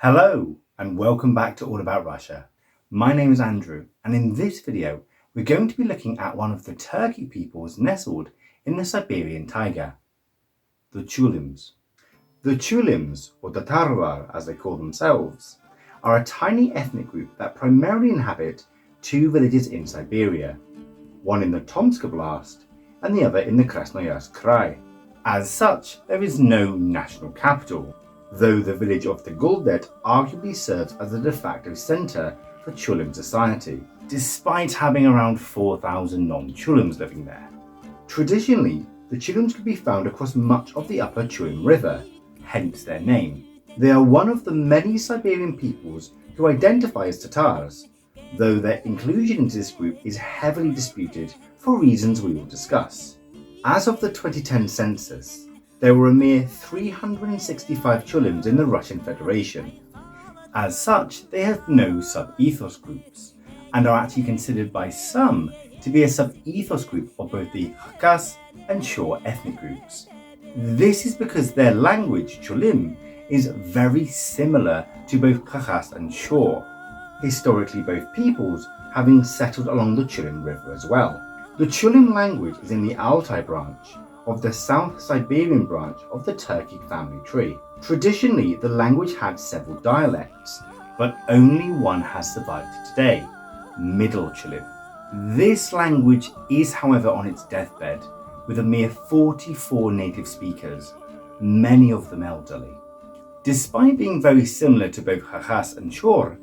Hello and welcome back to All About Russia. My name is Andrew, and in this video we're going to be looking at one of the Turkic peoples nestled in the Siberian taiga, the Chulums. The Chulums, or Tatars as they call themselves, are a tiny ethnic group that primarily inhabit two villages in Siberia, one in the Tomsk Oblast and the other in the Krasnoyarsk Krai. As such, there is no national capital, though the village of the Guldet arguably serves as the de facto centre for Chulym society, despite having around 4,000 non-Chulums living there. Traditionally, the Chulums could be found across much of the upper Chulym River, hence their name. They are one of the many Siberian peoples who identify as Tatars, though their inclusion into this group is heavily disputed for reasons we will discuss. As of the 2010 census, there were a mere 365 Chulums in the Russian Federation. As such, they have no sub-ethos groups, and are actually considered by some to be a sub-ethos group of both the Khakas and Shor ethnic groups. This is because their language, Chulym, is very similar to both Khakas and Shor, historically both peoples having settled along the Chulym River as well. The Chulym language is in the Altai branch of the South Siberian branch of the Turkic family tree. Traditionally, the language had several dialects, but only one has survived today, Middle Chulym. This language is, however, on its deathbed, with a mere 44 native speakers, many of them elderly. Despite being very similar to both Khakas and Shor,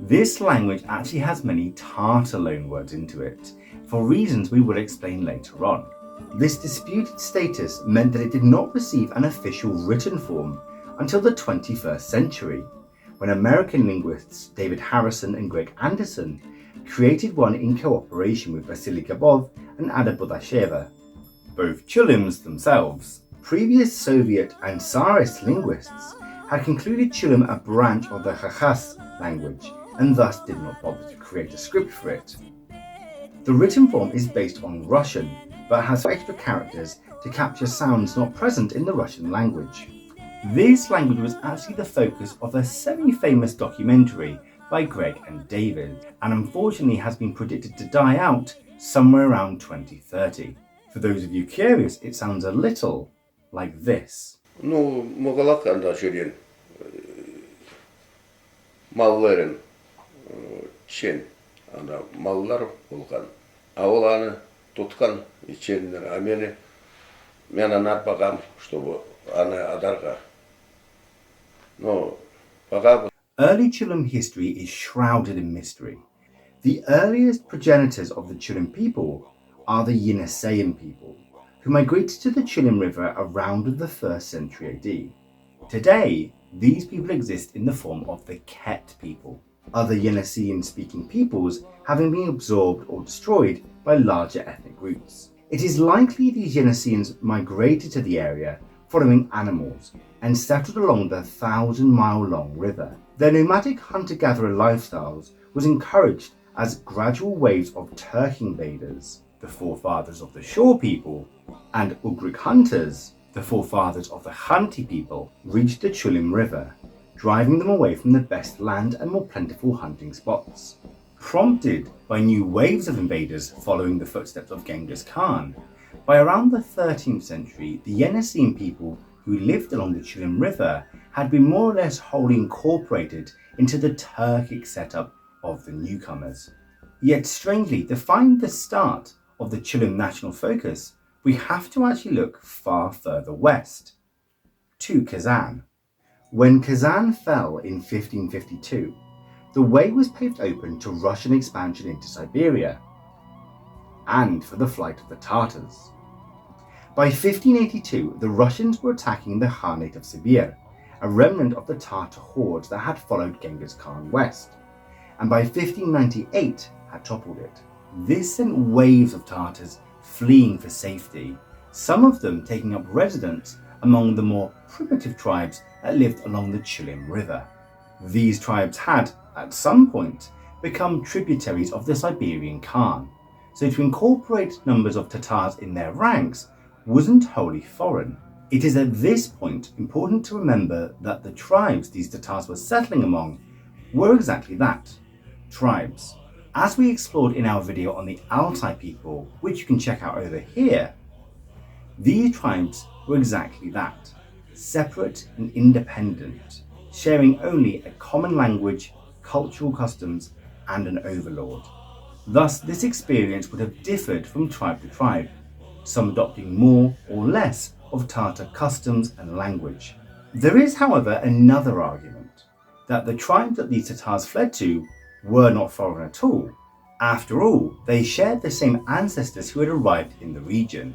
this language actually has many Tatar loanwords into it, for reasons we will explain later on. This disputed status meant that it did not receive an official written form until the 21st century, when American linguists David Harrison and Greg Anderson created one in cooperation with Vasily Gabov and Ada Budasheva, both Chulums themselves. Previous Soviet and Tsarist linguists had concluded Chulym a branch of the Khakas language and thus did not bother to create a script for it. The written form is based on Russian, but has extra characters to capture sounds not present in the Russian language. This language was actually the focus of a semi-famous documentary by Greg and David, and unfortunately has been predicted to die out somewhere around 2030. For those of you curious, it sounds a little like this. Ну, могалак анда жүрен малларын чен анда маллар болған. Ауыл аны туткан иченнер, а мен аны арбагам, чтобы аны адарга. Но багам. Early Chulym history is shrouded in mystery. The earliest progenitors of the Chulym people are the Yenisean people, who migrated to the Chulym River around the 1st century AD. Today, these people exist in the form of the Ket people, other Yenisean-speaking peoples having been absorbed or destroyed by larger ethnic groups. It is likely these Yeniseans migrated to the area following animals and settled along the 1,000-mile-long river. Their nomadic hunter-gatherer lifestyles was encouraged as gradual waves of Turkic invaders, the forefathers of the Shor people, and Ugric hunters, the forefathers of the Khanty people, reached the Chulym River, driving them away from the best land and more plentiful hunting spots. Prompted by new waves of invaders following the footsteps of Genghis Khan, by around the 13th century, the Yenisean people who lived along the Chulym River had been more or less wholly incorporated into the Turkic setup of the newcomers. Yet strangely, to find the start of the Chulym national focus, we have to actually look far further west, to Kazan. When Kazan fell in 1552, the way was paved open to Russian expansion into Siberia, and for the flight of the Tatars. By 1582, the Russians were attacking the Khanate of Siberia, a remnant of the Tatar hordes that had followed Genghis Khan west, and by 1598 had toppled it. This sent waves of Tatars fleeing for safety, some of them taking up residence among the more primitive tribes that lived along the Chulym River. These tribes had, at some point, become tributaries of the Siberian Khan, so to incorporate numbers of Tatars in their ranks wasn't wholly foreign. It is at this point important to remember that the tribes these Tatars were settling among were exactly that, tribes. As we explored in our video on the Altai people, which you can check out over here, these tribes were exactly that, separate and independent, sharing only a common language, cultural customs, and an overlord. Thus, this experience would have differed from tribe to tribe, some adopting more or less of Tatar customs and language. There is, however, another argument, that the tribes that these Tatars fled to were not foreign at all. After all, they shared the same ancestors who had arrived in the region,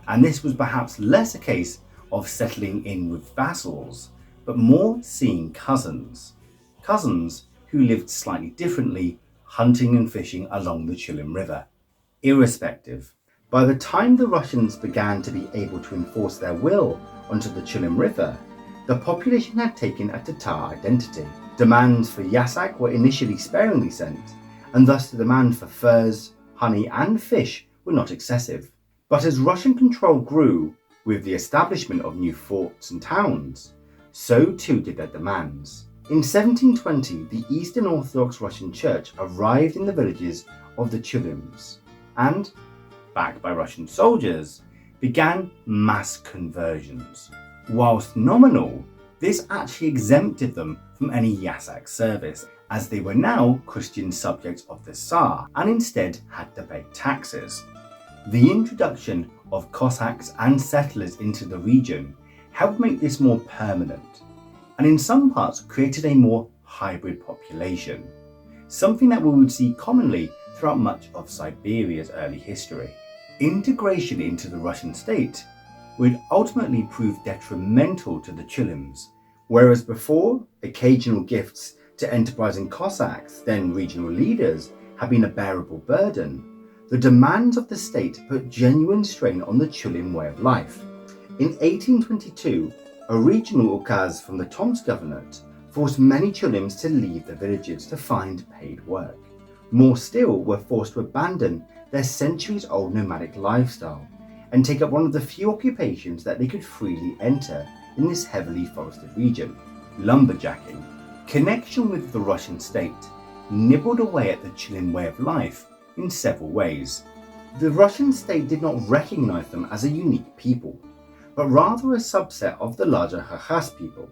and this was perhaps less a case of settling in with vassals, but more seeing cousins who lived slightly differently, hunting and fishing along the Chulym River. Irrespective, by the time the Russians began to be able to enforce their will onto the Chulym River, the population had taken a Tatar identity. Demands for yasak were initially sparingly sent, and thus the demand for furs, honey and fish were not excessive. But as Russian control grew, with the establishment of new forts and towns, so too did their demands. In 1720, the Eastern Orthodox Russian Church arrived in the villages of the Chulums and, backed by Russian soldiers, began mass conversions. Whilst nominal, this actually exempted them from any yasak service, as they were now Christian subjects of the Tsar and instead had to pay taxes. The introduction of Cossacks and settlers into the region helped make this more permanent, and in some parts created a more hybrid population, something that we would see commonly throughout much of Siberia's early history. Integration into the Russian state would ultimately prove detrimental to the Chulums, whereas before, occasional gifts to enterprising Cossacks, then regional leaders, had been a bearable burden, the demands of the state put genuine strain on the Chulym way of life. In 1822, a regional ukaz from the Tomsk Governorate forced many Chulyms to leave the villages to find paid work. More still were forced to abandon their centuries-old nomadic lifestyle and take up one of the few occupations that they could freely enter in this heavily forested region, lumberjacking. Connection with the Russian state nibbled away at the Chulym way of life in several ways. The Russian state did not recognize them as a unique people, but rather a subset of the larger Khakas people,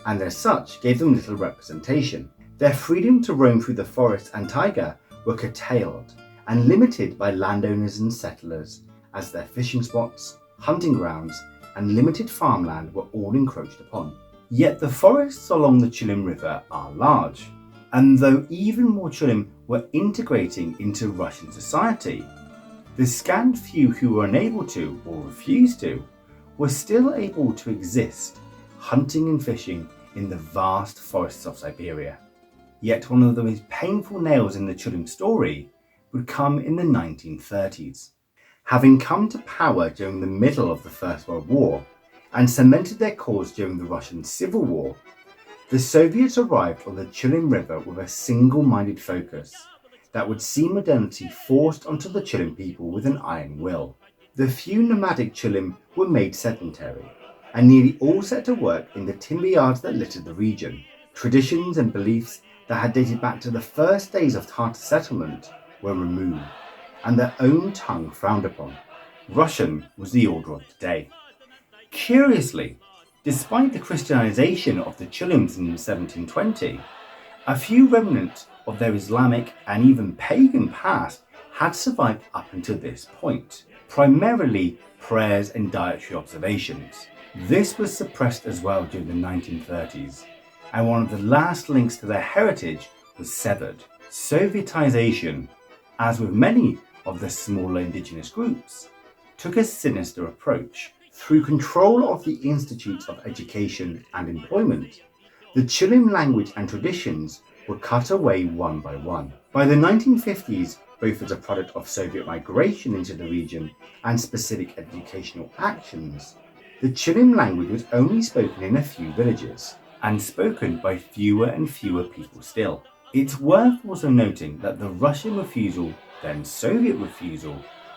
and as such gave them little representation. Their freedom to roam through the forest and taiga were curtailed and limited by landowners and settlers, as their fishing spots, hunting grounds, and limited farmland were all encroached upon. Yet the forests along the Chulym River are large, and though even more Chulym were integrating into Russian society, the scant few who were unable to or refused to were still able to exist, hunting and fishing in the vast forests of Siberia. Yet one of the most painful nails in the Chulym story would come in the 1930s. Having come to power during the middle of the First World War and cemented their cause during the Russian Civil War, the Soviets arrived on the Chulym River with a single-minded focus that would see modernity forced onto the Chulym people with an iron will. The few nomadic Chulym were made sedentary, and nearly all set to work in the timber yards that littered the region. Traditions and beliefs that had dated back to the first days of Tatar settlement were removed, and their own tongue frowned upon. Russian was the order of the day. Curiously, despite the Christianization of the Chulums in 1720, a few remnants of their Islamic and even pagan past had survived up until this point, primarily prayers and dietary observations. This was suppressed as well during the 1930s, and one of the last links to their heritage was severed. Sovietization, as with many of the smaller indigenous groups, took a sinister approach. Through control of the institutes of education and employment, the Chulym language and traditions were cut away one by one. By the 1950s, both as a product of Soviet migration into the region and specific educational actions, the Chulym language was only spoken in a few villages, and spoken by fewer and fewer people still. It's worth also noting that the Russian refusal, then Soviet refusal,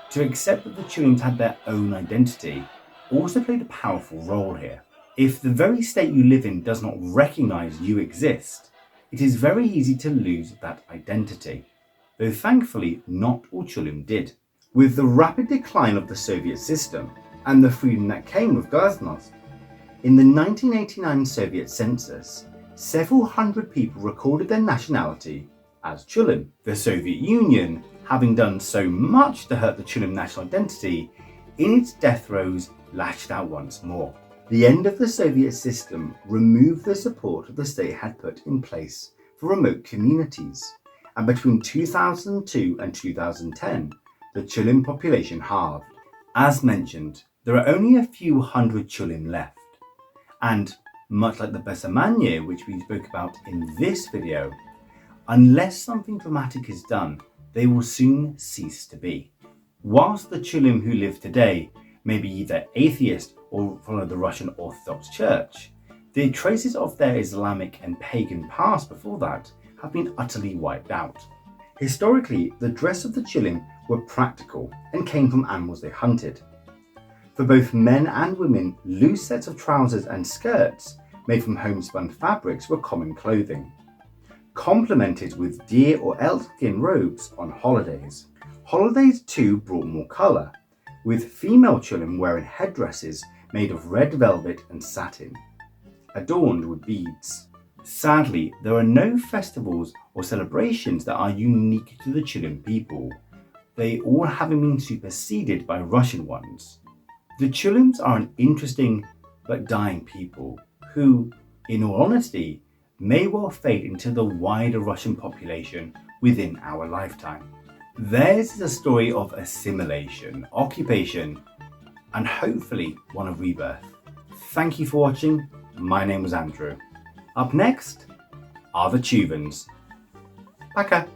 to accept that the Chulums had their own identity also played a powerful role here. If the very state you live in does not recognise you exist, it is very easy to lose that identity, though thankfully not all Chulym did. With the rapid decline of the Soviet system and the freedom that came with glasnost, in the 1989 Soviet census, several hundred people recorded their nationality as Chulym. The Soviet Union, having done so much to hurt the Chulym national identity, in its death throes lashed out once more. The end of the Soviet system removed the support the state had put in place for remote communities, and between 2002 and 2010, the Chulym population halved. As mentioned, there are only a few hundred Chulym left, and much like the Besamanye, which we spoke about in this video, unless something dramatic is done, they will soon cease to be. Whilst the Chulym who live today may be either atheist or follow the Russian Orthodox Church, the traces of their Islamic and pagan past before that have been utterly wiped out. Historically, the dress of the Chulym were practical and came from animals they hunted. For both men and women, loose sets of trousers and skirts made from homespun fabrics were common clothing, complemented with deer or elk skin robes on holidays. Holidays too brought more colour, with female Chulym wearing headdresses made of red velvet and satin, adorned with beads. Sadly, there are no festivals or celebrations that are unique to the Chulym people, they all having been superseded by Russian ones. The Chulums are an interesting but dying people who, in all honesty, may well fade into the wider Russian population within our lifetime. Theirs is a story of assimilation, occupation, and hopefully one of rebirth. Thank you for watching. My name was Andrew. Up next are the Chulums. Paka.